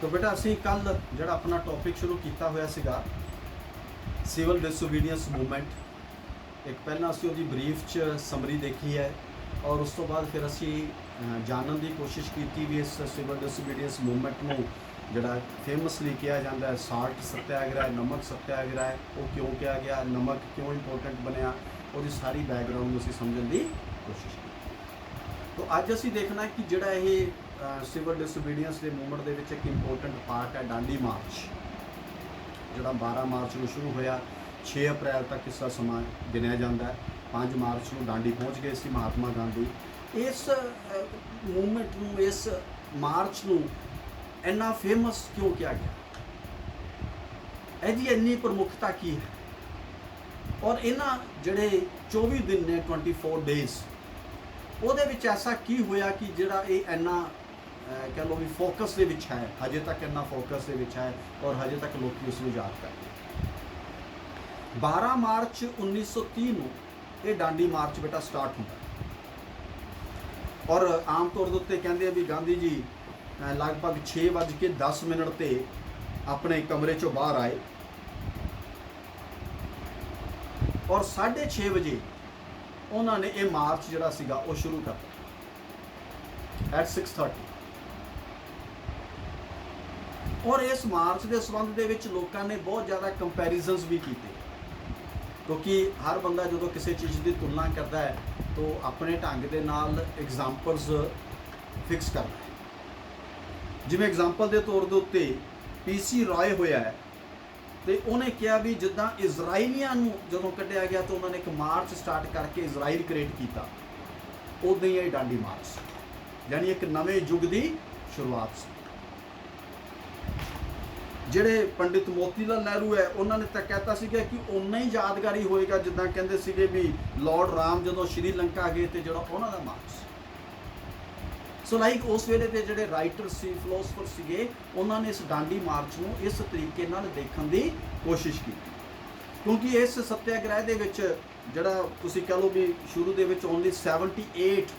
तो बेटा असी कल जोड़ा अपना टॉपिक शुरू किया होया सीगा सिविल डिसोबीडियंस मूवमेंट। एक पहला असी उसकी ब्रीफ च समरी देखी है और उस तो बाद फिर असी जानने की कोशिश की भी इस सिविल डिसोबीडियंस मूवमेंट में जोड़ा फेमसली किया जाता है साल्ट सत्याग्रह, नमक सत्याग्रह, वो क्यों किया गया, नमक क्यों इंपोर्टेंट बनया, वो सारी बैकग्राउंड असी समझने की कोशिश की। तो अज असी देखना है कि जोड़ा ये सिविल डिसोबीडियंस के मूवमेंट के एक इंपोर्टेंट पार्ट है डांडी मार्च, जोड़ा 12 मार्च को शुरू होया, 6 अप्रैल तक इसका समा गिनिया जाता है। 5 मार्च को डांडी पहुँच गए सी महात्मा गांधी। इस मूवमेंट में, इस मार्च को इन्ना फेमस क्यों किया गया, इसकी इन्नी प्रमुखता की है और इन्ह जोड़े 24 दिन ने 24 डेज वो ऐसा की होया कि जोड़ा ये इन्ना कह लो भी फोकस के है, हजे तक इन्ना फोकस के है और हजे तक लोग उसको याद करते। 12 मार्च 1930 को ये डांडी मार्च बेटा स्टार्ट होता और आम तौर के उत्ते कहते हैं भी गांधी जी लगभग 6:10 ते अपने कमरे चों बाहर आए और 6:30 बजे उन्होंने ये मार्च जोड़ा सीगा वो शुरू कर एट 6:30 और इस मार्च के संबंध के लोगों ने बहुत ज़्यादा कंपैरिजन्स भी किए, क्योंकि हर बंदा जो किसी चीज़ की तुलना करता है तो अपने ढंग के नाल एग्जाम्पल्स फिक्स करता है। जिमें एग्जाम्पल के तौर के उत्ते PC रॉय होया है तो उन्हें कहा भी जिदा इजराइलियां जो कढ़िया गया तो उन्होंने एक मार्च स्टार्ट करके इजराइल क्रिएट किया, उदा ही है डांडी मार्च, यानी एक नवे युग की शुरुआत से। ਜਿਹੜੇ पंडित मोतीलाल नेहरू है उन्होंने तो कहता सीगा कि उन्ना ही यादगारी होएगा जिदा कहते सीगे भी लॉर्ड राम जो श्रीलंका गए तो जो उन्हों का मार्च। सो लाइक उस वेले के जोड़े राइटर सी फिलोसफर सीगे उन्होंने इस डांडी मार्च को इस तरीके देखने की कोशिश की, क्योंकि इस सत्याग्रह के जोड़ा तुसी कह लो भी शुरू के ओनली 78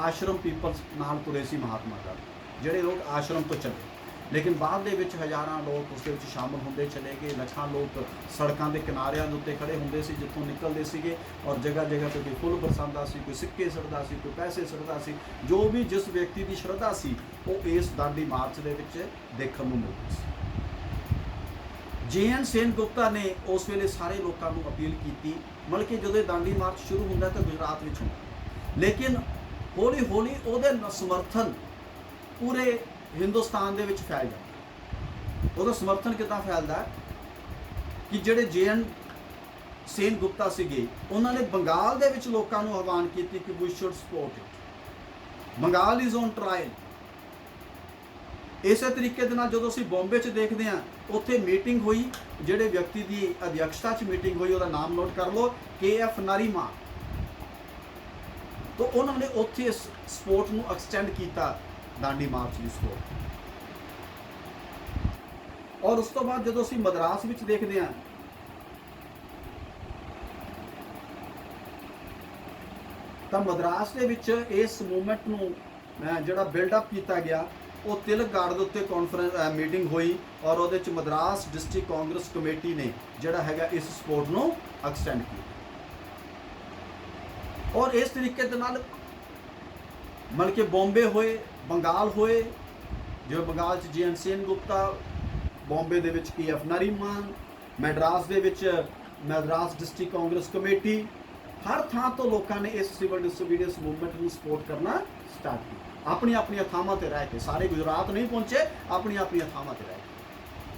आश्रम पीपल्स नाल तुरे सी महात्मा गांधी, जोड़े लोग आश्रम तो चले, लेकिन बाद के हज़ारों लोग उस शामिल होंगे चले गए। लखां लोग सड़कों के किनारियां के उत्ते खड़े होंगे सी जितों निकलते सीगे और जगह जगह पर कोई फुल बरसाता सी, कोई सिक्के सड़ता सी, कोई पैसे सड़ता सी, जो भी जिस व्यक्ति की श्रद्धा सी वो इस डांडी मार्च के देखने को मिलती सी। JN सेनगुप्ता ने उस वेले सारे लोगों को अपील की, मतलब कि जो डांडी मार्च शुरू होता तो गुजरात में होता, लेकिन हौली हौली वो समर्थन पूरे हिंदुस्तान के फैल जाता। वो समर्थन कितना फैलता है कि जोड़े JN सेनगुप्ता सीगे उन्होंने बंगाल के लोगों को आह्वान किया कि we should support it, Bengal is on trial. इस तरीके जो असीं बॉम्बे देखते हैं उत्थे मीटिंग हुई, जोड़े व्यक्ति की अध्यक्षता मीटिंग हुई, उसका नाम नोट कर लो, KF नरीमा। तो उन्होंने उत्थे इस सपोर्ट को एक्सटेंड किया डांडी मार्च की सपोर्ट। और उस तो बाद जो असीं मद्रास में देखते हैं तो मद्रास के इस मूवमेंट को जोड़ा बिल्डअप किया गया वो तिलक गार्ड के उत्ते कॉन्फ्रेंस मीटिंग हुई और वो मद्रास डिस्ट्रिक्ट कांग्रेस कमेटी ने जोड़ा है इस सपोर्ट को एक्सटेंड किया और इस तरीके मतलब कि बॉम्बे होए, बंगाल होए, जो बंगाल JN सेनगुप्ता, बॉम्बे के KF नरीमान, मैड्रास के मैड्रास डिस्ट्रिक्ट कांग्रेस कमेटी, हर थां तो लोगों ने इस सिविल डिसोबीडियंस मूवमेंट को सपोर्ट करना स्टार्ट किया। अपनी अपनी थावां ते रह के, सारे गुजरात नहीं पहुँचे, अपनी अपनी थावां ते रह के।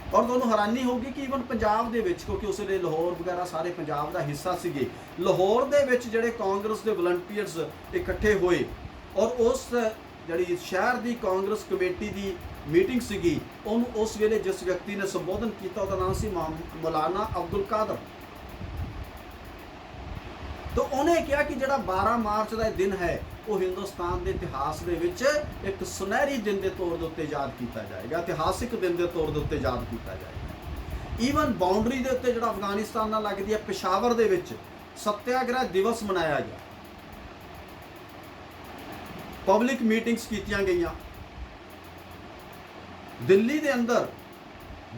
और तुहानूं हैरानी होगी कि ईवन पंजाब दे विच, क्योंकि उस वेले लाहौर वगैरह सारे पंजाब का हिस्सा सीगे, लाहौर दे विच जिहड़े कांग्रेस के वलंटीयर्स इकट्ठे होए और उस जी शहर की कांग्रेस कमेटी की मीटिंग सीगी, उस वेले जिस व्यक्ति ने संबोधन किया उसका नाम सी मौलाना अब्दुल कादर। तो उन्हें कहा कि जोड़ा 12 मार्च का दिन है वो हिंदुस्तान के इतिहास के एक सुनहरी दिन के तौर के उत्ते याद किया जाएगा, इतिहासिक दिन के तौर के उत्ते याद किया जाएगा। ईवन बाउंड्री के उत्ते जो अफगानिस्तान नाल लगदी है पेशावर के सत्याग्रह दिवस मनाया गया, पब्लिक मीटिंग्स कीतियां गईयां ਦਿੱਲੀ ਦੇ ਅੰਦਰ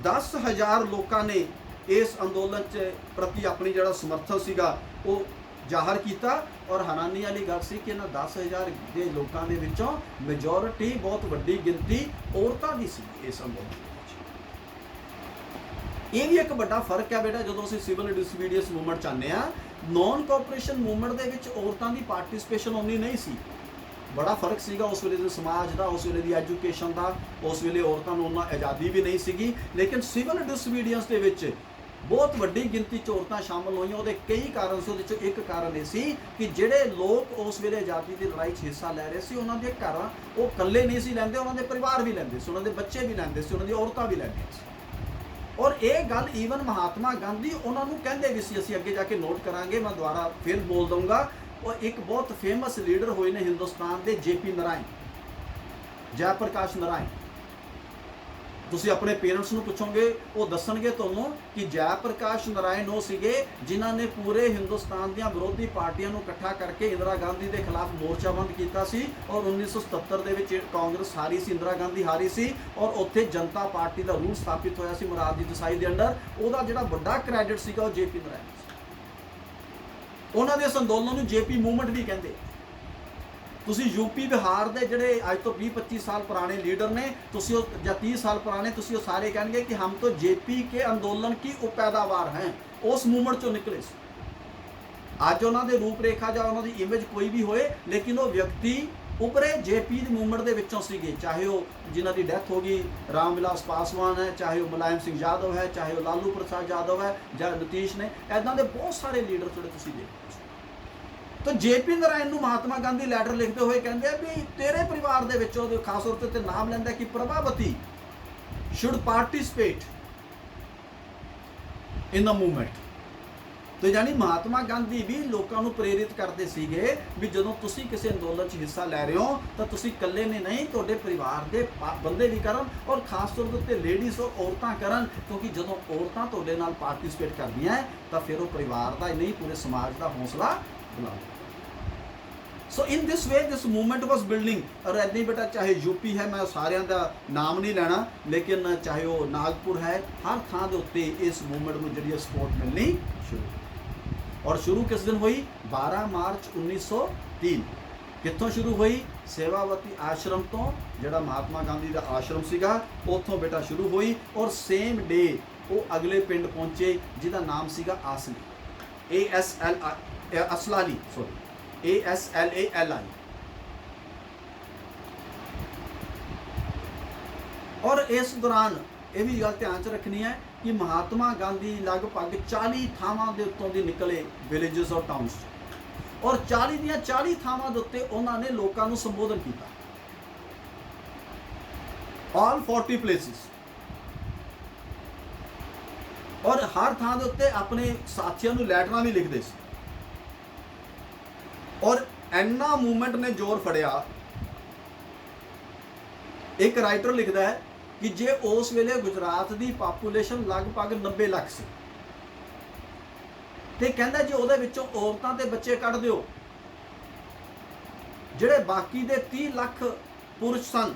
10,000 ਲੋਕਾਂ ਨੇ ਇਸ ਅੰਦੋਲਨ 'ਚ ਪ੍ਰਤੀ ਆਪਣੀ ਜਿਹੜਾ ਸਮਰਥਨ ਸੀਗਾ ਉਹ ਜ਼ਾਹਰ ਕੀਤਾ। ਔਰ ਹੈਰਾਨੀ ਵਾਲੀ ਗੱਲ ਸੀ ਕਿ ਇਹਨਾਂ 10,000 ਦੇ ਲੋਕਾਂ ਦੇ ਵਿੱਚੋਂ ਮੈਜੋਰਿਟੀ, ਬਹੁਤ ਵੱਡੀ ਗਿਣਤੀ ਔਰਤਾਂ ਦੀ ਸੀ ਇਸ ਅੰਦੋਲਨ ਦੇ ਵਿੱਚ। ਇਹ ਵੀ ਇੱਕ ਵੱਡਾ ਫਰਕ ਹੈ ਬੇਟਾ, ਜਦੋਂ ਅਸੀਂ ਸਿਵਲ ਡਿਸਓਬੀਡੀਐਂਸ ਮੂਵਮੈਂਟ ਚਾਹੁੰਦੇ ਆ, ਨੌਨ ਕੋਆਪਰੇਸ਼ਨ ਮੂਵਮੈਂਟ ਦੇ ਵਿੱਚ ਔਰਤਾਂ ਦੀ ਪਾਰਟਿਸਿਪੇਸ਼ਨ ਉਨੀ ਨਹੀਂ ਸੀ। ਬੜਾ ਫਰਕ ਸੀਗਾ ਉਸ ਵੇਲੇ ਦੇ ਸਮਾਜ ਦਾ, ਉਸ ਵੇਲੇ ਦੀ ਐਜੂਕੇਸ਼ਨ ਦਾ। ਉਸ ਵੇਲੇ ਔਰਤਾਂ ਨੂੰ ਉਹਨਾਂ ਆਜ਼ਾਦੀ ਵੀ ਨਹੀਂ ਸੀਗੀ, ਲੇਕਿਨ ਸਿਵਲ ਡਿਸਓਬੀਡੀਐਂਸ ਦੇ ਵਿੱਚ ਬਹੁਤ ਵੱਡੀ ਗਿਣਤੀ 'ਚ ਔਰਤਾਂ ਸ਼ਾਮਲ ਹੋਈਆਂ। ਉਹਦੇ ਕਈ ਕਾਰਨ ਸੀ, ਉਹਦੇ 'ਚ ਇੱਕ ਕਾਰਨ ਇਹ ਸੀ ਕਿ ਜਿਹੜੇ ਲੋਕ ਉਸ ਵੇਲੇ ਆਜ਼ਾਦੀ ਦੀ ਲੜਾਈ 'ਚ ਹਿੱਸਾ ਲੈ ਰਹੇ ਸੀ, ਉਹਨਾਂ ਦੇ ਘਰਾਂ ਉਹ ਇਕੱਲੇ ਨਹੀਂ ਸੀ ਲੈਂਦੇ, ਉਹਨਾਂ ਦੇ ਪਰਿਵਾਰ ਵੀ ਲੈਂਦੇ ਸੀ, ਉਹਨਾਂ ਦੇ ਬੱਚੇ ਵੀ ਲੈਂਦੇ ਸੀ, ਉਹਨਾਂ ਦੀ ਔਰਤਾਂ ਵੀ ਲੈਂਦੀਆਂ ਸੀ। ਔਰ ਇਹ ਗੱਲ ਈਵਨ ਮਹਾਤਮਾ ਗਾਂਧੀ ਉਹਨਾਂ ਨੂੰ ਕਹਿੰਦੇ ਵੀ ਸੀ, ਅਸੀਂ ਅੱਗੇ ਜਾ ਕੇ ਨੋਟ ਕਰਾਂਗੇ, ਮੈਂ ਦੁਬਾਰਾ ਫਿਰ ਬੋਲ ਦਊਂਗਾ। ਉਹ ਇੱਕ ਬਹੁਤ ਫੇਮਸ ਲੀਡਰ ਹੋਏ ਨੇ ਹਿੰਦੁਸਤਾਨ ਦੇ, JP ਨਾਰਾਇਣ, ਜੈ ਪ੍ਰਕਾਸ਼ ਨਾਰਾਇਣ। ਤੁਸੀਂ ਆਪਣੇ ਪੇਰੈਂਟਸ ਨੂੰ ਪੁੱਛੋਗੇ, ਉਹ ਦੱਸਣਗੇ ਤੁਹਾਨੂੰ ਕਿ ਜੈ ਪ੍ਰਕਾਸ਼ ਨਾਰਾਇਣ ਉਹ ਸੀਗੇ ਜਿਨ੍ਹਾਂ ਨੇ ਪੂਰੇ ਹਿੰਦੁਸਤਾਨ ਦੀਆਂ ਵਿਰੋਧੀ ਪਾਰਟੀਆਂ ਨੂੰ ਇਕੱਠਾ ਕਰਕੇ ਇੰਦਰਾ ਗਾਂਧੀ ਦੇ ਖਿਲਾਫ ਮੋਰਚਾਬੰਦ ਕੀਤਾ ਸੀ। ਔਰ 1977 ਦੇ ਵਿੱਚ ਕਾਂਗਰਸ ਹਾਰੀ ਸੀ, ਇੰਦਰਾ ਗਾਂਧੀ ਹਾਰੀ ਸੀ, ਔਰ ਉੱਥੇ ਜਨਤਾ ਪਾਰਟੀ ਦਾ ਰੂਲ ਸਥਾਪਿਤ ਹੋਇਆ ਸੀ ਮੁਰਾਰਜੀ ਦੇਸਾਈ ਦੇ ਅੰਡਰ। ਉਹਦਾ ਜਿਹੜਾ ਵੱਡਾ ਕ੍ਰੈਡਿਟ ਸੀਗਾ ਉਹ JP ਨਾਰਾਇਣ ਸੀ। ਉਹਨਾਂ ਦੇ ਇਸ ਅੰਦੋਲਨ ਨੂੰ JP ਮੂਵਮੈਂਟ ਵੀ ਕਹਿੰਦੇ। ਤੁਸੀਂ यूपी बिहार ਦੇ ਜਿਹੜੇ ਅੱਜ ਤੋਂ 20-25 ਸਾਲ ਪੁਰਾਣੇ ਲੀਡਰ ਨੇ, ਤੁਸੀਂ ਉਹ ਜਾਂ 30 ਸਾਲ ਪੁਰਾਣੇ, ਤੁਸੀਂ ਉਹ ਸਾਰੇ ਕਹਿਣਗੇ ਕਿ ਹਮ तो JP के ਅੰਦੋਲਨ की उपैदावार हैं, ਉਸ ਮੂਵਮੈਂਟ ਚੋਂ ਨਿਕਲੇ ਸੀ। ਅੱਜ ਉਹਨਾਂ ਦੇ ਰੂਪ ਰੇਖਾ ਜਾਂ ਉਹਨਾਂ ਦੀ ਇਮੇਜ ਕੋਈ ਵੀ ਹੋਏ, ਲੇਕਿਨ ਉਹ ਵਿਅਕਤੀ ਉਪਰੇ JP ਦੀ ਮੂਵਮੈਂਟ ਦੇ ਵਿੱਚੋਂ ਸੀਗੇ। ਚਾਹੇ ਉਹ ਜਿਨ੍ਹਾਂ ਦੀ ਡੈਥ ਹੋ ਗਈ ਰਾਮ ਵਿਲਾਸ ਪਾਸਵਾਨ ਹੈ, ਚਾਹੇ ਉਹ ਮੁਲਾਇਮ ਸਿੰਘ ਯਾਦਵ ਹੈ, ਚਾਹੇ ਉਹ ਲਾਲੂ ਪ੍ਰਸਾਦ ਯਾਦਵ ਹੈ ਜਾਂ ਨਤੀਸ਼ ਨੇ, ਇੱਦਾਂ ਦੇ ਬਹੁਤ ਸਾਰੇ ਲੀਡਰ ਜਿਹੜੇ ਤੁਸੀਂ ਦੇਖੋ। तो JP नारायण ਨੂੰ ਮਹਾਤਮਾ ਗਾਂਧੀ ਲੈਟਰ ਲਿਖਦੇ ਹੋਏ ਕਹਿੰਦੇ ਆ ਵੀ ਤੇਰੇ ਪਰਿਵਾਰ ਦੇ ਵਿੱਚੋਂ, ਉਹਦੇ ਖਾਸ ਤੌਰ ਤੇ ਨਾਮ ਲੈਂਦਾ ਕਿ Prabhavati should participate in the movement. ਤੇ ਯਾਨੀ ਮਹਾਤਮਾ ਗਾਂਧੀ ਵੀ ਲੋਕਾਂ ਨੂੰ ਪ੍ਰੇਰਿਤ ਕਰਦੇ ਸੀਗੇ ਵੀ ਜਦੋਂ ਤੁਸੀਂ ਕਿਸੇ ਅੰਦੋਲਨ 'ਚ ਹਿੱਸਾ ਲੈ ਰਹੇ ਹੋ ਤਾਂ ਤੁਸੀਂ ਇਕੱਲੇ ਨੇ ਨਹੀਂ, ਤੁਹਾਡੇ ਪਰਿਵਾਰ ਦੇ ਬੰਦੇ ਵੀ ਕਰਨ, ਔਰ ਖਾਸ ਤੌਰ ਤੇ ਲੇਡੀਜ਼ ਔਰ ਔਰਤਾਂ ਕਰਨ, ਕਿਉਂਕਿ ਜਦੋਂ ਔਰਤਾਂ ਤੁਹਾਡੇ ਨਾਲ ਪਾਰਟਿਸਿਪੇਟ ਕਰਦੀਆਂ ਤਾਂ ਫਿਰ ਉਹ ਪਰਿਵਾਰ ਦਾ ਹੀ ਨਹੀਂ, ਪੂਰੇ ਸਮਾਜ ਦਾ ਹੌਸਲਾ ਬੁਲੰਦ। So in this way this movement was building. और ऐसे बेटा चाहे यूपी है, मैं सारिਆਂ ਦਾ नाम नहीं ਲੈਣਾ, लेकिन चाहे वो नागपुर है, हर ਥਾਂ ਦੇ ਉੱਤੇ इस मूवमेंट ਨੂੰ ਜਿਹੜੀ सपोर्ट मिलनी शुरू। और शुरू किस दिन हुई? 12 मार्च 1903। ਕਿੱਥੋਂ शुरू हुई? सेवावती आश्रम ਤੋਂ, ਜਿਹੜਾ महात्मा गांधी ਦਾ आश्रम ਸੀਗਾ, ਉੱਥੋਂ बेटा शुरू हुई। और सेम डे ਉਹ अगले ਪਿੰਡ ਪਹੁੰਚੇ ਜਿਹਦਾ ਨਾਮ ਸੀਗਾ ਆਸਲੀ, असलाली, सॉरी ASLALI। और इस दौरान ये भी गल ध्यान च रखनी है कि महात्मा गांधी लगभग 40 ਥਾਵਾਂ ਦੇ ਉੱਤੋਂ ਦੀ ਨਿਕਲੇ, ਵਿਲੇजेस और टाउन्स, और 40 ਦੀਆਂ 40 ਥਾਵਾਂ ਦੇ ਉੱਤੇ ਉਹਨਾਂ ਨੇ ਲੋਕਾਂ ਨੂੰ ਸੰਬੋਧਨ ਕੀਤਾ। all 40 places। और हर ਥਾਂ ਦੇ ਉੱਤੇ ਆਪਣੇ ਸਾਥੀਆਂ ਨੂੰ ਲੈਟਰਾਂ ਵੀ ਲਿਖਦੇ ਸੀ। और इन्ना मूवमेंट ने जोर फड़िया, एक राइटर लिखता है कि जे उस वेले गुजरात की पापूलेशन लगभग 90 लाख सी, ते कहंदा जे उहदे विचों औरतां ते बच्चे कढ दिओ, जिहड़े बाकी दे 30 लाख पुरुष सन,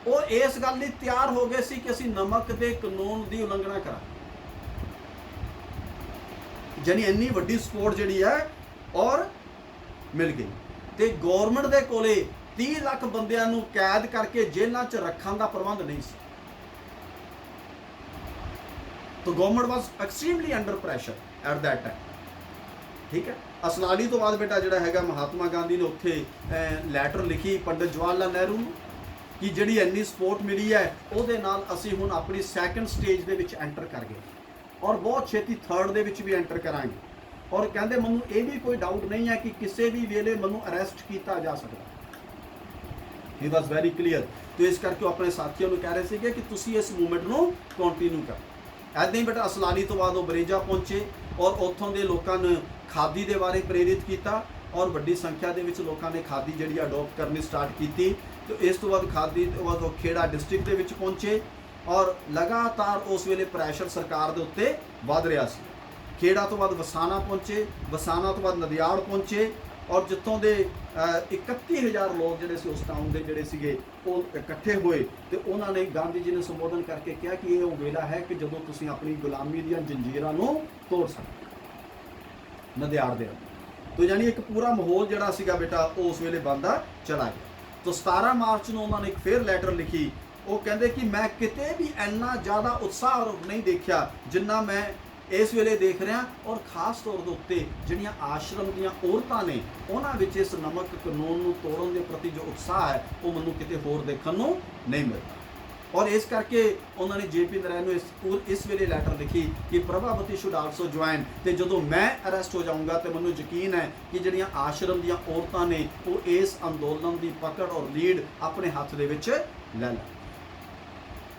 वो इस गल लई तैयार हो गए सी कि असीं नमक दे कानून की उलंघना करा। जानी इन्नी वड्डी सपोर्ट जिहड़ी है और मिल गई। तो गौरमेंट के कोले 30 लाख बंदियां नूं कैद करके जेलों च रखने का प्रबंध नहीं सी। तो government was extremely under pressure at that time. ठीक है। असलाली तो बाद बेटा जिहड़ा हैगा महात्मा गांधी ने उत्थे लैटर लिखी पंडित जवाहर लाल नेहरू कि जिहड़ी इन्नी सपोर्ट मिली है उहदे नाल असीं हुण अपनी सैकेंड स्टेज दे विच एंटर कर गए, और बहुत छेती थर्ड दे विच भी एंटर करांगे। और कहते मैं ये भी कोई डाउट नहीं है कि किसी भी वेले मैं अरेस्ट किया जा सकता। He was very clear. तो इस करके अपने साथियों को कह रहे थे कि तुसी इस मूवमेंट को कंटिन्यू कर। ऐदा ही बेटा असलाली तो बाद वो बरेजा पहुंचे और उतों के लोगों ने खादी के बारे प्रेरित किया, और वड्डी संख्या के लोगों ने खादी जी अडोप्ट करनी स्टार्ट की। तो इस तो बाद खादी तो बाद वो खेड़ा डिस्ट्रिक्ट के पहुंचे, और लगातार उस वेले प्रैशर सरकार के उत्ते वध रहा सी। खेड़ा तो बाद वसाना पहुंचे, वसाना तो बाद नदियाड़ पहुंचे, ਔਰ ਜਿੱਥੋਂ ਦੇ 31,000 ਲੋਕ ਜਿਹੜੇ ਸੀ ਉਸ ਟਾਊਨ ਦੇ ਜਿਹੜੇ ਸੀਗੇ ਉਹ ਇਕੱਠੇ ਹੋਏ ਤੇ ਉਹਨਾਂ ਨੇ ਗਾਂਧੀ ਜੀ ਨੂੰ ਸੰਬੋਧਨ ਕਰਕੇ ਕਿਹਾ ਕਿ ਇਹ ਉਹ ਵੇਲਾ ਹੈ ਕਿ ਜਦੋਂ ਤੁਸੀਂ ਆਪਣੀ ਗੁਲਾਮੀ ਦੀਆਂ ਜੰਜੀਰਾਂ ਨੂੰ ਤੋੜ ਸਕਦੇ ਨਦਿਆੜ ਦੇ ਤੋ ਯਾਨੀ ਇੱਕ ਪੂਰਾ ਮਾਹੌਲ ਜਿਹੜਾ ਸੀਗਾ ਬੇਟਾ ਉਹ ਉਸ ਵੇਲੇ ਬਣਦਾ ਚਲਾ ਗਿਆ। ਤੋ 17 ਮਾਰਚ ਨੂੰ ਉਹਨਾਂ ਨੇ ਇੱਕ ਫੇਰ ਲੈਟਰ ਲਿਖੀ। ਉਹ ਕਹਿੰਦੇ ਕਿ ਮੈਂ ਕਿਤੇ ਵੀ ਇੰਨਾ ਜ਼ਿਆਦਾ ਉਤਸ਼ਾਹ ਨਹੀਂ ਦੇਖਿਆ ਜਿੰਨਾ ਮੈਂ ਇਸ ਵੇਲੇ ਦੇਖ ਰਿਹਾ, ਔਰ ਖਾਸ ਤੌਰ ਦੇ ਉੱਤੇ ਜਿਹੜੀਆਂ ਆਸ਼ਰਮ ਦੀਆਂ ਔਰਤਾਂ ਨੇ ਉਹਨਾਂ ਵਿੱਚ ਇਸ ਨਮਕ ਕਾਨੂੰਨ ਨੂੰ ਤੋੜਨ ਦੇ ਪ੍ਰਤੀ ਜੋ ਉਤਸ਼ਾਹ ਹੈ ਉਹ ਮੈਨੂੰ ਕਿਤੇ ਹੋਰ ਦੇਖਣ ਨੂੰ ਨਹੀਂ ਮਿਲਦਾ। ਔਰ ਇਸ ਕਰਕੇ ਉਹਨਾਂ ਨੇ JP ਨਰੈਣ ਨੂੰ ਇਸ ਵੇਲੇ ਲੈਟਰ ਲਿਖੀ ਕਿ ਪ੍ਰਭਾਵਤੀ ਸ਼ੁੱਡ ਆਲਸੋ ਜੁਆਇਨ, ਤੇ ਜਦੋਂ ਮੈਂ ਅਰੈਸਟ ਹੋ ਜਾਊਂਗਾ ਤੇ ਮੈਨੂੰ ਯਕੀਨ ਹੈ ਕਿ ਜਿਹੜੀਆਂ ਆਸ਼ਰਮ ਦੀਆਂ ਔਰਤਾਂ ਨੇ ਉਹ ਇਸ ਅੰਦੋਲਨ ਦੀ ਪਕੜ ਔਰ ਲੀਡ ਆਪਣੇ ਹੱਥ ਦੇ ਵਿੱਚ ਲੈ ਲੈਣ।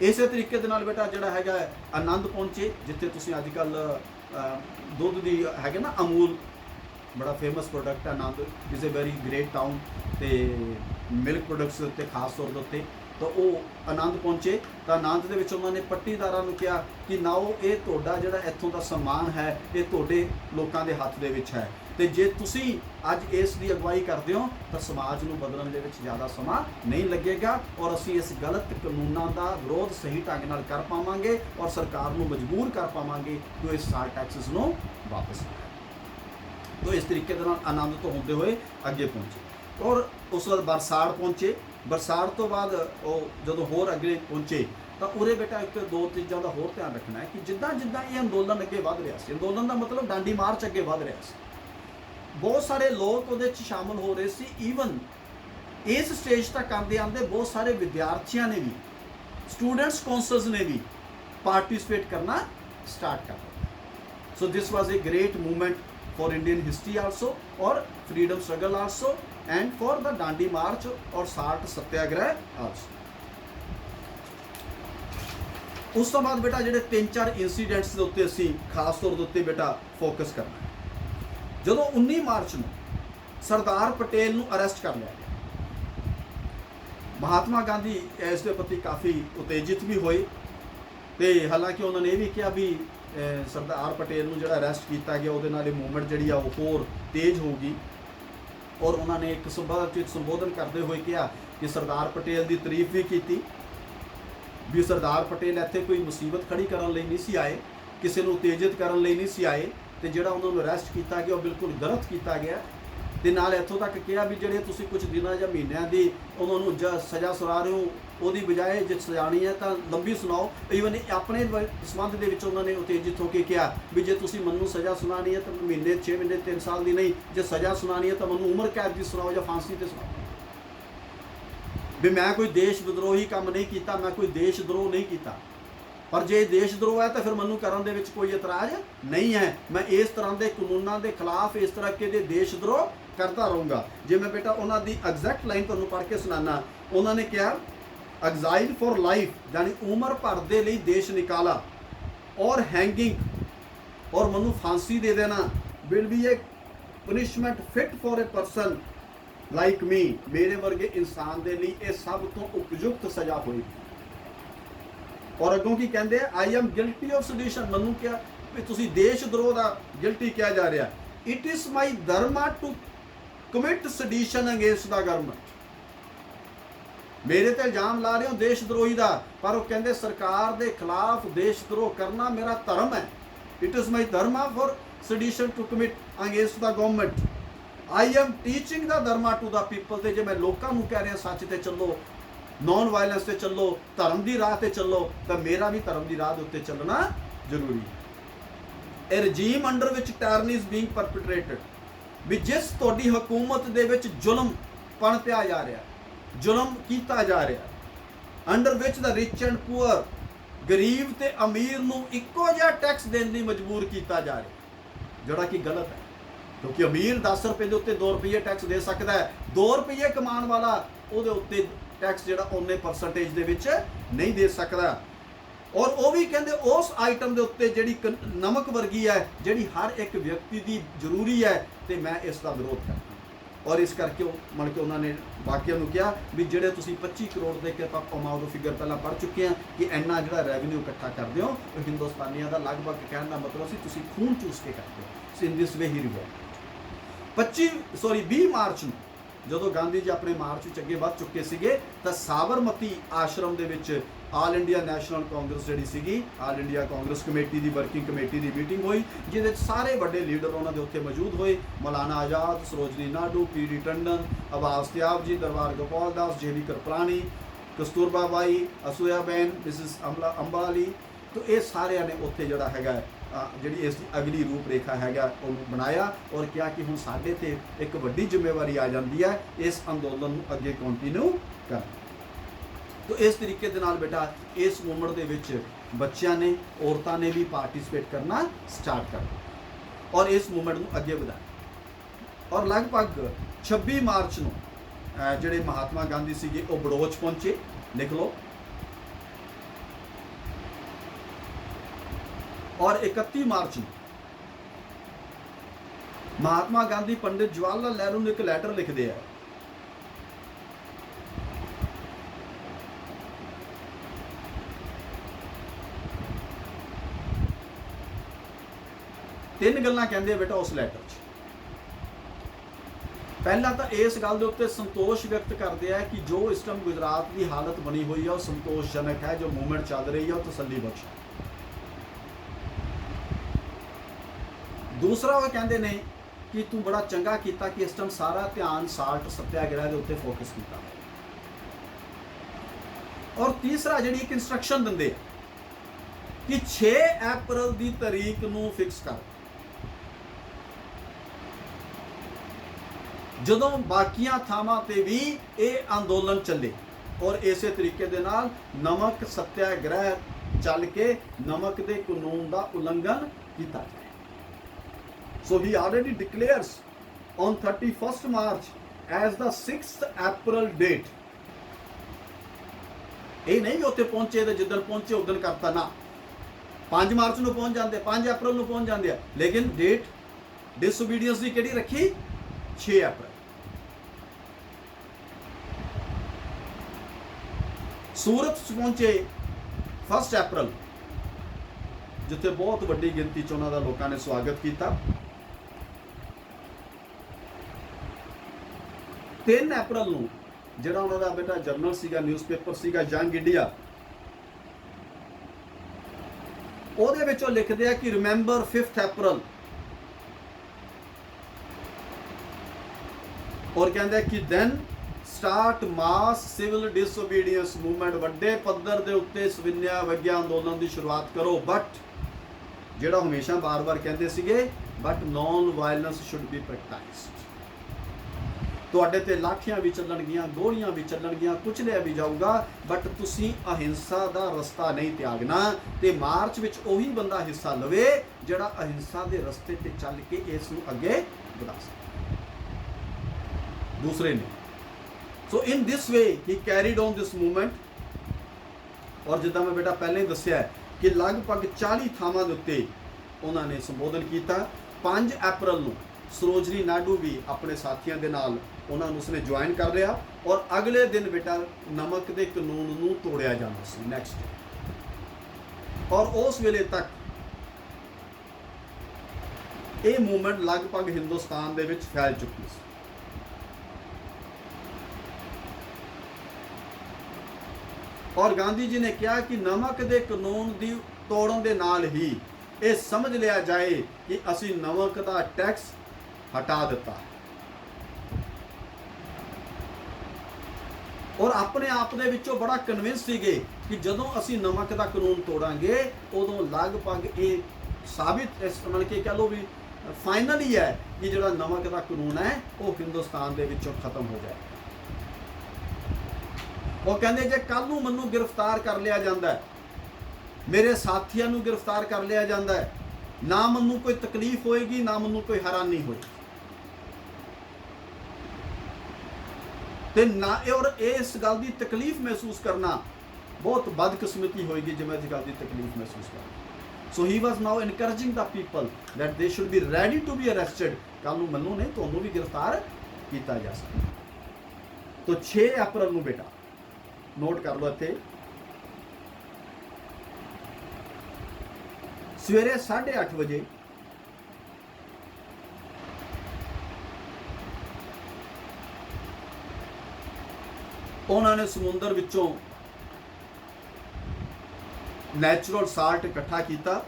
ਇਸੇ ਤਰੀਕੇ ਦੇ ਨਾਲ ਬੇਟਾ ਜਿਹੜਾ ਹੈਗਾ ਆਨੰਦ ਪਹੁੰਚੇ, ਜਿੱਥੇ ਤੁਸੀਂ ਅੱਜ ਕੱਲ੍ਹ ਦੁੱਧ ਦੀ ਹੈਗੇ ਨਾ ਅਮੂਲ ਬੜਾ ਫੇਮਸ ਪ੍ਰੋਡਕਟ ਹੈ Anand, is a very great town ਤੇ ਮਿਲਕ ਪ੍ਰੋਡਕਟਸ ਉੱਤੇ ਖਾਸ ਤੌਰ ਦੇ ਉੱਤੇ। ਤਾਂ ਉਹ ਆਨੰਦ ਪਹੁੰਚੇ ਤਾਂ ਆਨੰਦ ਦੇ ਵਿੱਚ ਉਹਨਾਂ ਨੇ ਪੱਟੀਦਾਰਾਂ ਨੂੰ ਕਿਹਾ ਕਿ ਨਾਓ ਇਹ ਤੁਹਾਡਾ ਜਿਹੜਾ ਇੱਥੋਂ ਦਾ ਸਨਮਾਨ ਹੈ ਇਹ ਤੁਹਾਡੇ ਲੋਕਾਂ ਦੇ ਹੱਥ ਦੇ ਵਿੱਚ ਹੈ, ਤੇ ਜੇ ਤੁਸੀਂ ਅੱਜ ਇਸ ਦੀ ਅਗਵਾਈ ਕਰਦੇ ਹੋ ਤਾਂ ਸਮਾਜ ਨੂੰ ਬਦਲਣ ਦੇ ਵਿੱਚ ਜ਼ਿਆਦਾ ਸਮਾਂ ਨਹੀਂ ਲੱਗੇਗਾ ਔਰ ਅਸੀਂ ਇਸ ਗਲਤ ਕਾਨੂੰਨਾਂ ਦਾ ਵਿਰੋਧ ਸਹੀ ਢੰਗ ਨਾਲ ਕਰ ਪਾਵਾਂਗੇ ਔਰ ਸਰਕਾਰ ਨੂੰ ਮਜਬੂਰ ਕਰ ਪਾਵਾਂਗੇ ਕਿ ਉਹ ਇਸ ਸਾਲ ਟੈਕਸਿਸ ਨੂੰ ਵਾਪਸ ਲਏ। तो इस तरीके आनंद तो होंदे हुए अगे पहुँचे और उस बाद बरसाड़ पहुँचे। बरसाड़ तो बाद जो होर अगे पहुँचे तो उरे बेटा एक दो चीज़ों का होर ध्यान रखना है कि जिदा जिदा ये अंदोलन अगे वध रहा है, अंदोलन का मतलब डांडी मार्च अगे वध रहा है, बहुत सारे लोग वो शामिल हो रहे थे। ईवन इस स्टेज तक आते आते बहुत सारे विद्यार्थियों ने भी, स्टूडेंट्स काउंसिल्स ने भी पार्टिसिपेट करना स्टार्ट कर दिया। So this was a great movement for Indian history also और freedom struggle also and for the Dandi march और साल्ट सत्याग्रह आल्सो। उस तो बाद बेटा जो 3-4 इंसीडेंट्स के उत्ते असीं खास तौर के उत्ते बेटा फोकस करना है। जदों 19 मार्च में सरदार पटेल नूं अरेस्ट कर लिया गया, महात्मा गांधी इस दे प्रति काफ़ी उत्तेजित भी होए ते हालांकि उन्होंने ये भी कहा भी सरदार पटेल नूं जिहड़ा अरेस्ट किया गया उहदे नाल मूवमेंट जिहड़ी आ वो होर तेज होगी। और उन्होंने एक सभा च संबोधन करते हुए कहा कि सरदार पटेल की तारीफ भी की भी सरदार पटेल इत्थे कोई मुसीबत खड़ी करने लई नहीं सी आए, किसी नूं उत्तेजित करने लई नहीं सी आए, तो जिहड़ा उन्होंने अरेस्ट किया गया वो बिल्कुल गलत किया गया। ते नाल इत्थों तक कहा भी जिहड़े तुसीं कुछ दिनों या महीनों की उन्होंने सज़ा सुना रहे हो ਉਹਦੀ ਬਜਾਏ ਜੇ ਸਜਾਣੀ ਹੈ ਤਾਂ ਲੰਬੀ ਸੁਣਾਓ। ਈਵਨ ਆਪਣੇ ਸੰਬੰਧ ਦੇ ਵਿੱਚ ਉਹਨਾਂ ਨੇ ਉਤੇਜਿਤ ਹੋ ਕੇ ਕਿਹਾ ਵੀ ਜੇ ਤੁਸੀਂ ਮੈਨੂੰ ਸਜ਼ਾ ਸੁਣਾਣੀ ਹੈ ਤਾਂ ਮਹੀਨੇ 6 ਮਹੀਨੇ 3 ਸਾਲ ਦੀ ਨਹੀਂ, ਜੇ ਸਜ਼ਾ ਸੁਣਾਣੀ ਹੈ ਤਾਂ ਮੈਨੂੰ ਉਮਰ ਕੈਦ ਦੀ ਸੁਣਾਓ ਜਾਂ ਫਾਂਸੀ ਤੇ ਸੁਣਾਓ। ਵੀ ਮੈਂ ਕੋਈ ਦੇਸ਼ ਵਿਦਰੋਹੀ ਕੰਮ ਨਹੀਂ ਕੀਤਾ, ਮੈਂ ਕੋਈ ਦੇਸ਼ ਦਰੋਹ ਨਹੀਂ ਕੀਤਾ, ਪਰ ਜੇ ਦੇਸ਼ ਦਰੋਹ ਹੈ ਤਾਂ ਫਿਰ ਮੈਨੂੰ ਕਰਨ ਦੇ ਵਿੱਚ ਕੋਈ ਇਤਰਾਜ਼ ਨਹੀਂ ਹੈ। ਮੈਂ ਇਸ ਤਰ੍ਹਾਂ ਦੇ ਕਾਨੂੰਨਾਂ ਦੇ ਖਿਲਾਫ ਇਸ ਤਰ੍ਹਾਂ ਦੇ ਦੇਸ਼ ਦਰੋਹ ਕਰਦਾ ਰਹੂੰਗਾ। ਜੇ ਮੈਂ ਬੇਟਾ ਉਹਨਾਂ ਦੀ ਐਗਜ਼ੈਕਟ ਲਾਈਨ ਤੁਹਾਨੂੰ ਪੜ੍ਹ ਕੇ ਸੁਣਾਣਾ, ਉਹਨਾਂ ਨੇ ਕਿਹਾ एग्जाइल फॉर लाइफ यानी उम्र भर दे लिए देश निकाला और हैंगिंग और मनु फांसी दे देना will be A punishment fit for a person like me, मेरे वर्गे इंसान दे लिए ये सब तो उपयुक्त सजा हुई। और अगों की कहते I am guilty of sedition, Manu क्या भी तुसी देश द्रोह का गिल्टी किया जा रहा, it is my dharma to commit sedition against the government. मेरे ते इल्जाम ला रहे हो देश द्रोही का, पर वो कहते सरकार के खिलाफ देश द्रोह करना मेरा धर्म है। It is my dharma for sedition to commit against the government. I am teaching the dharma to the people. तो जे मैं लोगों को कह रहा सच ते चलो, नॉन वायलेंस से चलो, धर्म की राह से चलो, तो मेरा भी धर्म की राह के उत्ते चलना जरूरी है। A regime under which tyranny is being perpetrated, भी जिस तुहाडी हुकूमत दे विच जुल्म पनपिया जा रहा, जुल्म किया जा रहा, under which the rich and poor, गरीब ते अमीर नूं इक्को जिहा टैक्स देने की मजबूर किया जा रहा, जोड़ा कि गलत है। क्योंकि अमीर 10 रुपये के उत्ते 2 रुपये टैक्स दे सकता है, 2 रुपये कमान वाला उहदे उत्ते टैक्स जिहड़ा उन्ने परसेंटेज दे विच नहीं दे सकता। और वो भी कहते उस आइटम के उत्ते जिहड़ी नमक वर्गी है जिहड़ी हर एक व्यक्ति की जरूरी है, तो मैं इसका विरोध करता। और इस करके मन के उन्होंने बाकियों को कहा भी जेडे तुसीं 25 करोड़ के तक अमाउंट फिगर पहला पढ़ चुके हैं कि इन्ना जो रेवन्यू इकट्ठा करते हो तो हिंदुस्तानियों का लगभग कहने का मतलब तुसीं खून चूस के करते हो। So in this way he revolve. 20 March ਨੂੰ ਜਦੋਂ ਗਾਂਧੀ ਜੀ ਆਪਣੇ ਮਾਰਚ ਵਿੱਚ ਅੱਗੇ ਵੱਧ ਚੁੱਕੇ ਸੀਗੇ ਤਾਂ ਸਾਬਰਮਤੀ ਆਸ਼ਰਮ ਦੇ ਵਿੱਚ ਆਲ ਇੰਡੀਆ ਨੈਸ਼ਨਲ ਕਾਂਗਰਸ ਜਿਹੜੀ ਸੀਗੀ, ਆਲ ਇੰਡੀਆ ਕਾਂਗਰਸ ਕਮੇਟੀ ਦੀ ਵਰਕਿੰਗ ਕਮੇਟੀ ਦੀ ਮੀਟਿੰਗ ਹੋਈ, ਜਿਹਦੇ ਵਿੱਚ ਸਾਰੇ ਵੱਡੇ ਲੀਡਰ ਉਹਨਾਂ ਦੇ ਉੱਥੇ ਮੌਜੂਦ ਹੋਏ। ਮੌਲਾਨਾ ਆਜ਼ਾਦ, ਸਰੋਜਨੀ ਨਾਇਡੂ, ਪੀ.ਡੀ. ਟੰਡਨ, ਅਬਾਸ ਤਿਆਬ ਜੀ, ਦਰਬਾਰ ਗੋਪਾਲ ਦਾਸ, ਜੇ.ਡੀ. ਕਿਰਪਲਾਨੀ, ਕਸਤੂਰਬਾ ਬਾਈ, ਅਸੂਇਆ ਬੈਨ, ਮਿਸਿਸ ਅੰਬਾਲੀ। तो ये सारे ने उत्थे जिहड़ा हैगा जी इस अगली रूप रेखा हैगा उन्होंने बनाया और क्या कि हुण साडे ते एक वड्डी जिम्मेवारी आ जाती है इस अंदोलन नूं अगे कंटिन्यू करना। तो इस तरीके दे नाल बेटा इस मूवमेंट दे विच बच्चियां ने, औरतां ने भी पार्टिसिपेट करना स्टार्ट कर और इस मूवमेंट नूं अगे वधाया। और लगभग 26 मार्च नूं जिहड़े महात्मा गांधी सीगे वो बड़ोच पहुंचे, लिख लो। और 31 मार्च महात्मा गांधी पंडित जवाहर लाल नेहरू ने एक लैटर लिखते हैं। तीन गल्लां कहंदे बेटा उस लैटर च। पहला तो इस गल के उत्ते संतोष व्यक्त करते हैं कि जो इस टाइम गुजरात की हालत बनी हुई है वह संतोषजनक है, जो मूवमेंट चल रही है वह तसल्ली बख्श है। दूसरा वह कहते हैं कि तू बड़ा चंगा किया कि इस टाइम सारा ध्यान साल्ट सत्याग्रह के उत्ते फोकस किया। और तीसरा जी एक इंस्ट्रक्शन देंगे कि 6 अप्रैल की तारीख नूं फिक्स कर, जदों बाकियां थावां ते भी ये अंदोलन चले और इस तरीके दे नाल नमक सत्याग्रह चल के नमक के कानून का उल्लंघन किया जाए। So he already declares on 31st March as the 6th April date. ये नहीं उत्थे पहुंचे तो जिदन पहुंचे उदन करता ना, 5 मार्च को पहुंच जाते, 5 अप्रैल को पहुंच जाते, लेकिन डेट डिसोबीडियंस की केड़ी रखी 6 अप्रैल। सूरत पहुंचे 1 अप्रैल, जिथे बहुत वड्डी गिनती च उन्हां दा लोकां ने स्वागत किया। 3 अप्रैल नूं जिहड़ा उन्हां दा बेटा जर्नल सीगा, न्यूज़पेपर सीगा यंग इंडिया, ਉਹਦੇ ਵਿੱਚ ਉਹ ਲਿਖਦੇ ਆ ਕਿ ਰਿਮੈਂਬਰ 5th अप्रैल और कहते कि then start mass civil disobedience movement, ਵੱਡੇ ਪੱਧਰ ਦੇ ਉੱਤੇ ਸਵਿਨਿਆ ਵਿਗਿਆ ਅੰਦੋਲਨ ਦੀ ਸ਼ੁਰੂਆਤ ਕਰੋ। ਬਟ ਜਿਹੜਾ ਹਮੇਸ਼ਾ ਬਾਰ-ਬਾਰ ਕਹਿੰਦੇ ਸੀਗੇ but non violence should be practised. ਤੁਹਾਡੇ ਤੇ ਲਾਠੀਆਂ ਵੀ ਚੱਲਣਗੀਆਂ, ਗੋਲੀਆਂ ਵੀ ਚੱਲਣਗੀਆਂ, ਕੁਚਲਿਆ ਵੀ ਜਾਊਗਾ, ਬਟ ਤੁਸੀਂ ਅਹਿੰਸਾ ਦਾ ਰਸਤਾ ਨਹੀਂ ਤਿਆਗਣਾ। ਤੇ ਮਾਰਚ ਵਿੱਚ ਉਹੀ ਬੰਦਾ ਹਿੱਸਾ ਲਵੇ ਜਿਹੜਾ ਅਹਿੰਸਾ ਦੇ ਰਸਤੇ ਤੇ ਚੱਲ ਕੇ ਇਸ ਨੂੰ ਅੱਗੇ ਵਧਾ ਸਕੇ, ਦੂਸਰੇ ਨੇ। ਸੋ ਇਨ ਦਿਸ ਵੇ ਹੀ ਕੈਰੀਡ ਔਨ ਦਿਸ ਮੂਵਮੈਂਟ। ਔਰ ਜਿੱਦਾਂ ਮੈਂ ਬੇਟਾ ਪਹਿਲਾਂ ਹੀ ਦੱਸਿਆ ਕਿ ਲਗਭਗ 40 ਥਾਵਾਂ ਦੇ ਉੱਤੇ ਉਹਨਾਂ ਨੇ ਸੰਬੋਧਨ ਕੀਤਾ। 5 अप्रैल ਨੂੰ ਸਰੋਜਨੀ ਨਾਇਡੂ ਵੀ ਆਪਣੇ ਸਾਥੀਆਂ ਦੇ ਨਾਲ ਉਹਨਾਂ ਨੂੰ ਉਸਨੇ ਜੁਆਇਨ ਕਰ ਲਿਆ ਔਰ ਅਗਲੇ ਦਿਨ ਬੇਟਾ ਨਮਕ ਦੇ ਕਾਨੂੰਨ ਨੂੰ ਤੋੜਿਆ ਜਾਣਾ ਸੀ ਨੈਕਸਟ ਡੇ। ਔਰ ਉਸ ਵੇਲੇ ਤੱਕ ਇਹ ਮੂਵਮੈਂਟ ਲਗਭਗ ਹਿੰਦੁਸਤਾਨ ਦੇ ਵਿੱਚ ਫੈਲ ਚੁੱਕੀ ਸੀ। और गांधी जी ने कहा कि नमक के कानून की तोड़न के नाल ही ये समझ लिया जाए कि असी नमक का टैक्स हटा दिता है। और अपने आप दे विचों बड़ा कन्विंस सीगे कि जदों असी नमक का कानून तोड़ांगे उदों लगभग ये साबित इस मतलब कि कह लो भी फाइनल ही है कि जो नमक का कानून है वो हिंदुस्तान के विचों खत्म हो जाए। वो कहते जे कल नूं मैनूं गिरफ्तार कर लिया जाता है, मेरे साथियों नूं गिरफ्तार कर लिया जाता है, ना मैनूं कोई तकलीफ होएगी ना मैनूं कोई हैरानी होएगी ते ना और इस गल की तकलीफ महसूस करना बहुत बदकिस्मती होएगी जो मैं इस गल की तकलीफ महसूस करा। So he was now encouraging the people that they should be ready to be arrested. कल नूं मैनूं नहीं तुहानूं भी गिरफ्तार किया जा सकता। तो 6 अप्रैल नूं बेटा नोट कर लो इत्थे सवेरे 8:30 बजे ਉਹਨਾਂ ਨੇ ਸਮੁੰਦਰ ਵਿੱਚੋਂ ਨੈਚੁਰਲ ਸਾਲਟ ਇਕੱਠਾ ਕੀਤਾ,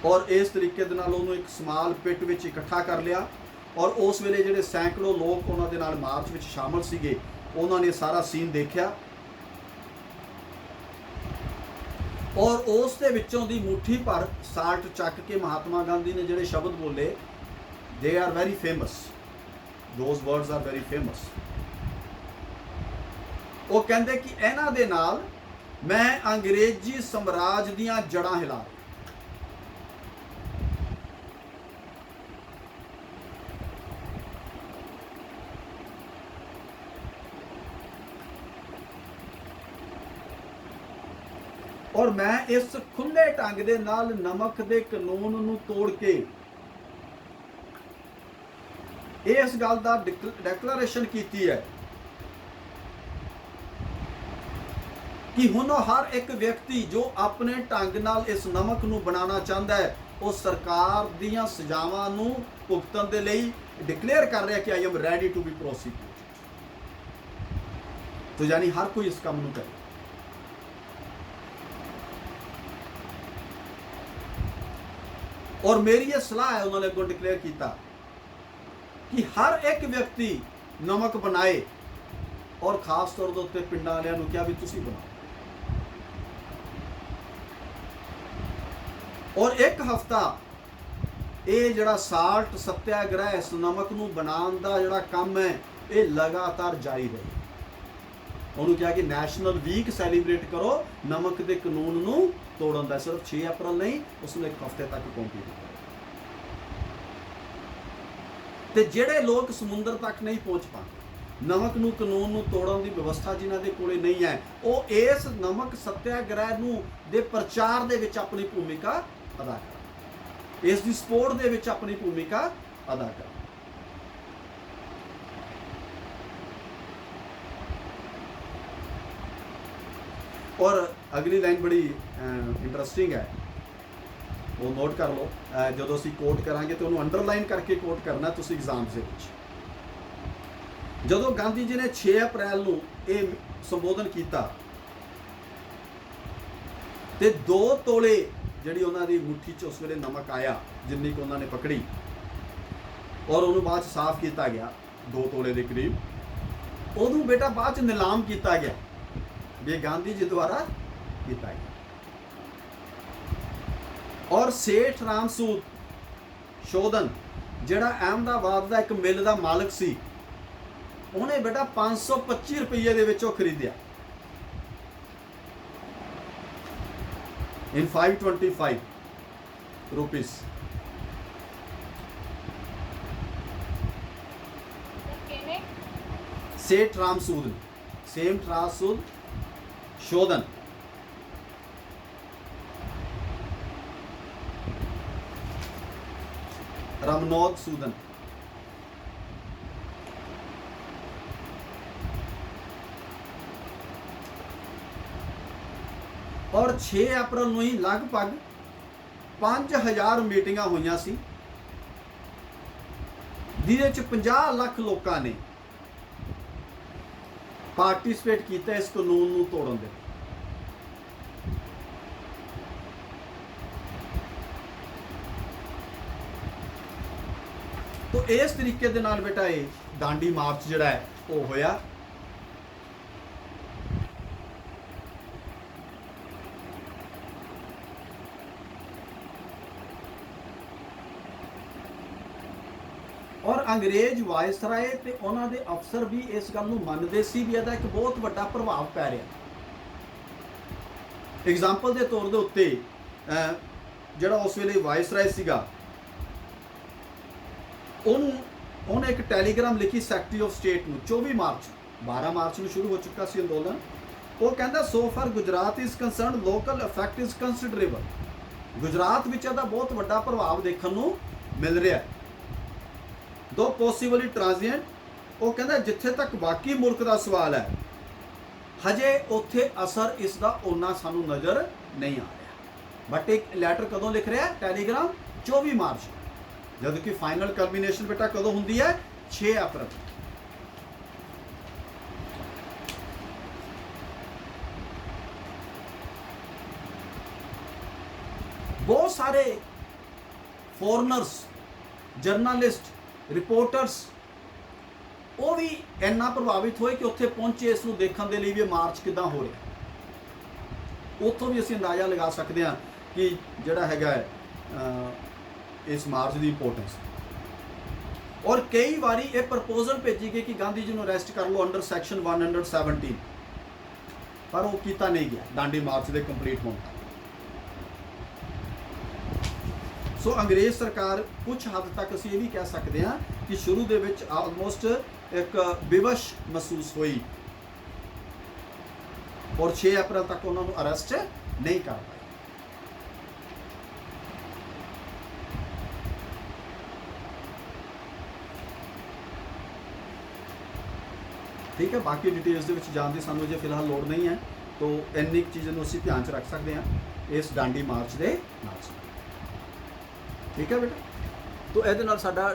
ਔਰ ਇਸ ਤਰੀਕੇ ਦੇ ਨਾਲ ਉਹਨੂੰ ਇੱਕ ਸਮਾਲ ਪਿਟ ਵਿੱਚ ਇਕੱਠਾ ਕਰ ਲਿਆ। ਔਰ ਉਸ ਵੇਲੇ ਜਿਹੜੇ ਸੈਂਕੜੋਂ ਲੋਕ ਉਹਨਾਂ ਦੇ ਨਾਲ ਮਾਰਚ ਵਿੱਚ ਸ਼ਾਮਲ ਸੀਗੇ, ਉਹਨਾਂ ਨੇ ਸਾਰਾ ਸੀਨ ਦੇਖਿਆ, ਔਰ ਉਸ ਦੇ ਵਿੱਚੋਂ ਦੀ ਮੁੱਠੀ ਭਰ ਸਾਲਟ ਚੱਕ ਕੇ ਮਹਾਤਮਾ ਗਾਂਧੀ ਨੇ ਜਿਹੜੇ ਸ਼ਬਦ ਬੋਲੇ, they are very famous, those words are very famous. ਉਹ ਕਹਿੰਦੇ ਕਿ ਇਹਨਾਂ ਦੇ ਨਾਲ ਮੈਂ ਅੰਗਰੇਜ਼ੀ ਸਾਮਰਾਜ ਦੀਆਂ ਜੜ੍ਹਾਂ ਹਿਲਾ, ਔਰ ਮੈਂ ਇਸ ਖੁੱਲੇ ਢੰਗ ਦੇ ਨਾਲ ਨਮਕ ਦੇ ਕਾਨੂੰਨ ਨੂੰ ਤੋੜ ਕੇ ਇਸ ਗੱਲ ਦਾ ਡਿਕਲੇਰੇਸ਼ਨ ਕੀਤੀ ਹੈ ਕਿ ਹੁਣ ਹਰ ਇੱਕ ਵਿਅਕਤੀ ਜੋ ਆਪਣੇ ਢੰਗ ਨਾਲ ਇਸ ਨਮਕ ਨੂੰ ਬਣਾਉਣਾ ਚਾਹੁੰਦਾ ਹੈ, ਉਹ ਸਰਕਾਰ ਦੀਆਂ ਸਜ਼ਾਵਾਂ ਨੂੰ ਭੁਗਤਣ ਦੇ ਲਈ ਡਿਕਲੇਅਰ ਕਰ ਰਿਹਾ ਕਿ I am ready to be prosecuted. तो यानी हर कोई इस काम ਨੂੰ करे। और मेरी ये सलाह है, उन्होंने अगों डिक्लेयर किया कि हर एक व्यक्ति नमक बनाए और खास तौर के उत्ते पिंडां वालियां नूं क्या भी तुसीं बनाओ। और एक हफ्ता ये जिहड़ा साल्ट सत्याग्रह इस नमक नूं बनाउण दा जिहड़ा काम है ये लगातार जारी रहे। उन्होंने कहा कि नैशनल वीक सैलीब्रेट करो नमक के कानून नूं तोड़न दा, सिर्फ 6 अप्रैल नहीं, उसने एक हफ्ते तक कंप्लीट किया। ते जेड़े लोग समुद्र तक नहीं पहुंच पाते, नमक नूं कानून नूं तोड़न दी व्यवस्था जिन्हां दे कोले नहीं है, वो इस नमक सत्याग्रह नूं दे प्रचार दे विच अपनी भूमिका अदा कर, इस दी सपोर्ट दे विच अपनी भूमिका अदा कर। और अगली लाइन बड़ी इंटरस्टिंग है, वो नोट कर लो। जो असीं कोट करांगे तो उन्होंने अंडरलाइन करके कोट करना तुसीं एग्जाम से विच। जदों गांधी जी ने 6 अप्रैल नूं ये संबोधन किया ते 2 तोले जिहड़ी उन्हां दी मुट्ठी च उस वेले नमक आया, जिन्नी को उन्होंने पकड़ी, और उन्होंने बाद साफ किया गया 2 तोले के करीब। उदों बेटा बाद च नीलाम किया गया, ये गांधी जी द्वारा किया गया। और सेठ रामसूद शोधन जिहड़ा अहमदाबाद का एक मिल का मालिक सी, उन्हें बेटा 525 रुपये दे विचों खरीदिया, इन 525 रुपीस। सेठ रामसूद, सेम रामसूद शोधन, रामनोद सूदन। और 6 अप्रैल नूं ही लगभग 5000 मीटिंगां होईयां सी, जिहदे च 50 लाख लोकां ने पार्टिसिपेट किया इस कानून नूं तोड़न दे। तो इस तरीके दे नाल बेटा ये दांडी मार्च जिहड़ा है वो होया। और अंग्रेज वायसराय ते उन्हां दे अफसर भी इस गल नूं मनदे सी भी इहदा एक बहुत वड्डा प्रभाव पै रिहा। एग्जाम्पल के तौर दे उत्ते जिहड़ा उस वेले वायसराय सीगा, उन्होंने एक टैलीग्राम लिखी सैकटरी ऑफ स्टेट नूं 24 मार्च, 12 मार्च नूं शुरू हो चुका सी अंदोलन। वो कहता so far Gujarat is concern local effect is considerable. Gujarat विच इहदा बहुत वड्डा प्रभाव देखण नूं मिल रहा है, दो पॉसिबली ट्रांजिएंट। वो कहता जिथे तक बाकी मुल्क का सवाल है, हजे उत्थे असर इसका उन्ना सानू नज़र नहीं आ रहा। बट एक लैटर कदों लिख रहा है, टैलीग्राम 24 ਮਾਰਚ, ਜਦ ਕਿ ਫਾਈਨਲ ਕਲਮੀਨੇਸ਼ਨ ਬੇਟਾ ਕਦੋਂ ਹੁੰਦੀ ਹੈ? 6 ਅਪ੍ਰੈਲ। ਬਹੁਤ ਸਾਰੇ ਫੋਰਨਰਸ, ਜਰਨਲਿਸਟ, ਰਿਪੋਰਟਰਸ ਉਹ ਵੀ ਇੰਨਾ ਪ੍ਰਭਾਵਿਤ ਹੋਏ ਕਿ ਉੱਥੇ ਪਹੁੰਚੇ ਇਸ ਨੂੰ ਦੇਖਣ ਦੇ ਲਈ ਵੀ ਮਾਰਚ ਕਿੱਦਾਂ ਹੋ ਰਿਹਾ। ਉੱਥੋਂ ਵੀ ਅਸੀਂ ਅੰਦਾਜ਼ਾ ਲਗਾ ਸਕਦੇ ਹਾਂ ਕਿ ਜਿਹੜਾ ਹੈਗਾ ਇਸ ਮਾਰਚ ਦੀ ਇੰਪੋਰਟੈਂਸ। ਔਰ ਕਈ ਵਾਰੀ ਇਹ ਪ੍ਰਪੋਜ਼ਲ ਭੇਜੀ ਗਈ ਕਿ ਗਾਂਧੀ ਜੀ ਨੂੰ ਅਰੈਸਟ ਕਰ ਲਓ ਅੰਡਰ ਸੈਕਸ਼ਨ 117, ਪਰ ਉਹ ਕੀਤਾ ਨਹੀਂ ਗਿਆ ਡਾਂਡੀ ਮਾਰਚ ਦੇ ਕੰਪਲੀਟ ਹੋਣ ਤੱਕ। ਸੋ ਅੰਗਰੇਜ਼ ਸਰਕਾਰ ਕੁਝ ਹੱਦ ਤੱਕ ਅਸੀਂ ਇਹ ਵੀ ਕਹਿ ਸਕਦੇ ਹਾਂ ਕਿ ਸ਼ੁਰੂ ਦੇ ਵਿੱਚ ਆਲਮੋਸਟ ਇੱਕ ਬੇਵਸ਼ ਮਹਿਸੂਸ ਹੋਈ ਔਰ 6 ਅਪ੍ਰੈਲ ਤੱਕ ਉਹਨਾਂ ਨੂੰ ਅਰੈਸਟ ਨਹੀਂ ਕਰ ਪਾਈ। ਠੀਕ ਹੈ, ਬਾਕੀ ਡਿਟੇਲਸ ਦੇ ਵਿੱਚ ਜਾਣ ਦੀ ਸਾਨੂੰ ਅਜੇ ਫਿਲਹਾਲ ਲੋੜ ਨਹੀਂ ਹੈ। ਤੋ ਇੰਨੀ ਚੀਜ਼ ਨੂੰ ਅਸੀਂ ਧਿਆਨ 'ਚ ਰੱਖ ਸਕਦੇ ਹਾਂ ਇਸ ਡਾਂਡੀ ਮਾਰਚ ਦੇ ਨਾਲ। ਠੀਕ ਹੈ ਬੇਟਾ, ਤੋ ਇਹਦੇ ਨਾਲ ਸਾਡਾ